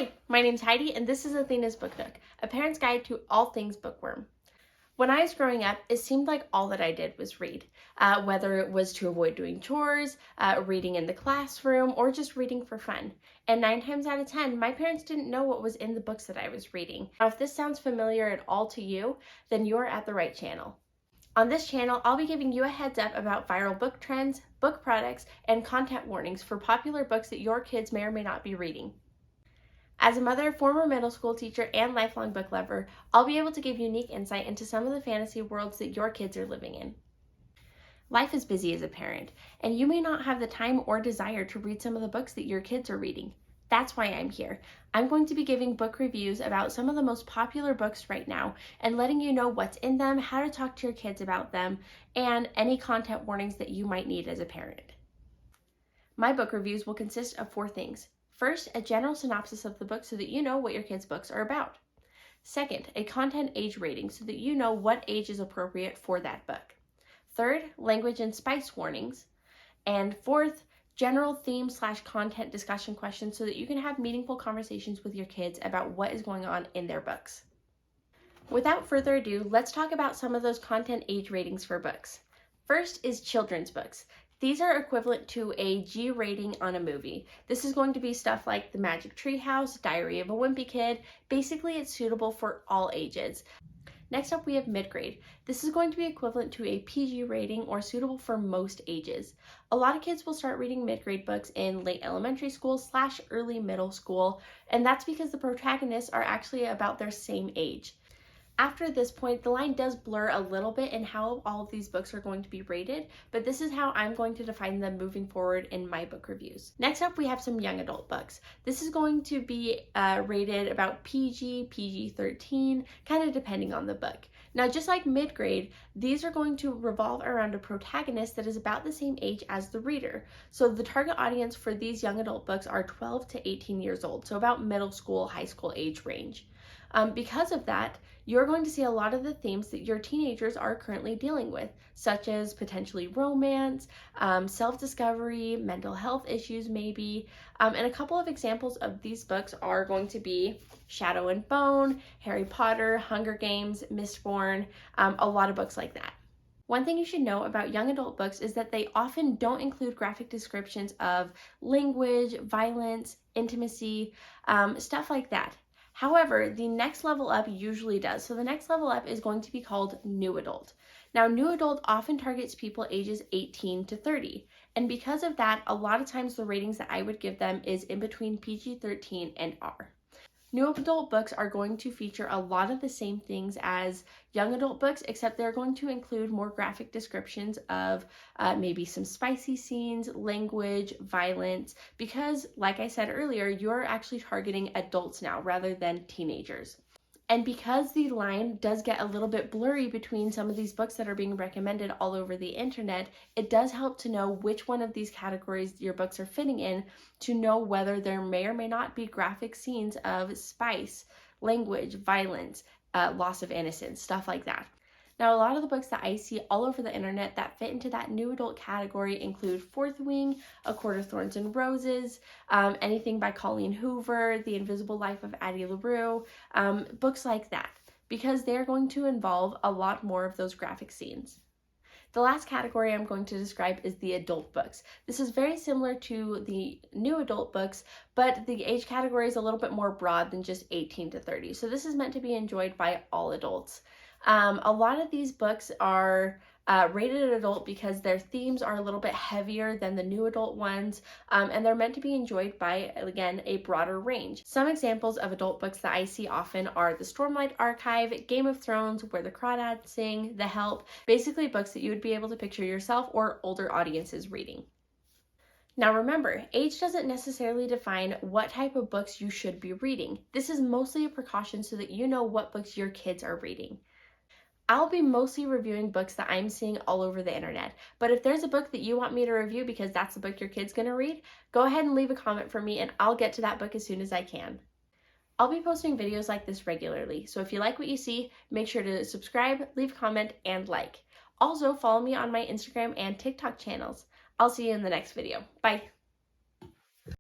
Hi, my name's Heidi, and this is Athena's Book Nook, a parent's guide to all things bookworm. When I was growing up, it seemed like all that I did was read, whether it was to avoid doing chores, reading in the classroom, or just reading for fun. And 9 times out of 10, my parents didn't know what was in the books that I was reading. Now, if this sounds familiar at all to you, then you're at the right channel. On this channel, I'll be giving you a heads up about viral book trends, book products, and content warnings for popular books that your kids may or may not be reading. As a mother, former middle school teacher, and lifelong book lover, I'll be able to give unique insight into some of the fantasy worlds that your kids are living in. Life is busy as a parent, and you may not have the time or desire to read some of the books that your kids are reading. That's why I'm here. I'm going to be giving book reviews about some of the most popular books right now and letting you know what's in them, how to talk to your kids about them, and any content warnings that you might need as a parent. My book reviews will consist of 4 things. First, a general synopsis of the book so that you know what your kids' books are about. Second, a content age rating so that you know what age is appropriate for that book. Third, language and spice warnings. And fourth, general theme/content discussion questions so that you can have meaningful conversations with your kids about what is going on in their books. Without further ado, let's talk about some of those content age ratings for books. First is children's books. These are equivalent to a G rating on a movie. This is going to be stuff like The Magic Tree House, Diary of a Wimpy Kid. Basically, it's suitable for all ages. Next up, we have mid-grade. This is going to be equivalent to a PG rating or suitable for most ages. A lot of kids will start reading mid-grade books in late elementary school/early middle school, and that's because the protagonists are actually about their same age. After this point, the line does blur a little bit in how all of these books are going to be rated, but this is how I'm going to define them moving forward in my book reviews. Next up, we have some young adult books. This is going to be rated about PG, PG-13, kind of depending on the book. Now, just like mid-grade, these are going to revolve around a protagonist that is about the same age as the reader. So the target audience for these young adult books are 12 to 18 years old, so about middle school, high school age range. Because of that, you're going to see a lot of the themes that your teenagers are currently dealing with, such as potentially romance, self-discovery, mental health issues maybe, and a couple of examples of these books are going to be Shadow and Bone, Harry Potter, Hunger Games, Mistborn, a lot of books like that. One thing you should know about young adult books is that they often don't include graphic descriptions of language, violence, intimacy, stuff like that. However, the next level up usually does. So the next level up is going to be called new adult. Now, new adult often targets people ages 18 to 30. And because of that, a lot of times the ratings that I would give them is in between PG-13 and R. New adult books are going to feature a lot of the same things as young adult books, except they're going to include more graphic descriptions of maybe some spicy scenes, language, violence, because like I said earlier, you're actually targeting adults now rather than teenagers. And because the line does get a little bit blurry between some of these books that are being recommended all over the internet, it does help to know which one of these categories your books are fitting in to know whether there may or may not be graphic scenes of spice, language, violence, loss of innocence, stuff like that. Now, a lot of the books that I see all over the internet that fit into that new adult category include Fourth Wing, A Court of Thorns and Roses, anything by Colleen Hoover, The Invisible Life of Addie LaRue, books like that, because they're going to involve a lot more of those graphic scenes. The last category I'm going to describe is the adult books. This is very similar to the new adult books, but the age category is a little bit more broad than just 18 to 30. So this is meant to be enjoyed by all adults. A lot of these books are rated adult because their themes are a little bit heavier than the new adult ones, and they're meant to be enjoyed by, again, a broader range. Some examples of adult books that I see often are The Stormlight Archive, Game of Thrones, Where the Crawdads Sing, The Help, basically books that you would be able to picture yourself or older audiences reading. Now remember, age doesn't necessarily define what type of books you should be reading. This is mostly a precaution so that you know what books your kids are reading. I'll be mostly reviewing books that I'm seeing all over the internet, but if there's a book that you want me to review because that's the book your kid's gonna read, go ahead and leave a comment for me and I'll get to that book as soon as I can. I'll be posting videos like this regularly, so if you like what you see, make sure to subscribe, leave a comment, and like. Also, follow me on my Instagram and TikTok channels. I'll see you in the next video. Bye!